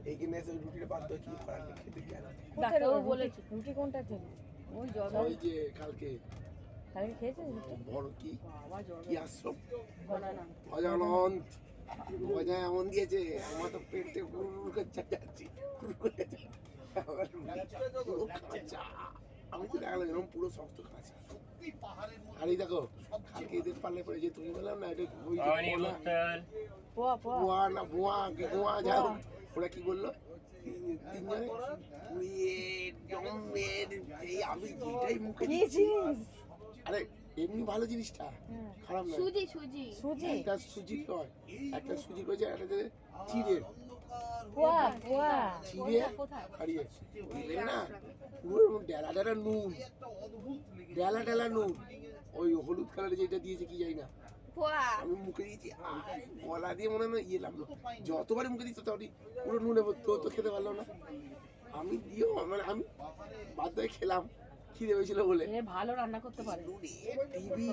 এইখানে এসে রুটিটা বাধ্য কি করার খেতে গেল। ডাক্তারবাবু বলেছে রুটি কোনটা খেলি? ওই জ্বর ওই যে কালকে খেয়েছিস রুটি? বড় কি বাবা জ্বর কি আশ্রম গজানন। গজানন গজা এমন দিয়েছে আমার তো পেট থেকে পুরো যাচ্ছি পুরো কাঁচা। আমি তো দেখালাম এরকম পুরো শক্ত কাঁচা। আর এই দেখো কালকে এদের পাল্লে পড়ে যে তুমি বললাম না এটা ওই বোয়া না বোয়া কি বোয়া যাও ওরা কি বললো তিনজনে এই আমি যেটাই মুখে দিয়েছি। আরে এমনি ভালো জিনিসটা খারাপ না। সুজি সুজি সুজি একটা সুজি নয় একটা সুজি করেছে একটা চিড়ে পোয়া পোয়া চিড়ে হারিয়ে দিলে না পুরো ডেলা ডেলা নুন ডেলা ডেলা নুন ওই হলুদ কালারের যেটা দিয়েছে কি জানি না পোয়া আমি মুখে দিয়েছি গলা দিয়ে মনে হয় ইয়ে লাগলো যতবারই মুখে দিচ্ছি ততবারই পুরো নুনে তো খেতে পারলো না। আমি দিয়েও মানে আমি বাধ্য হয়ে খেলাম খিদে হয়েছিল বলে। ভালো রান্না করতে পারে। টিভি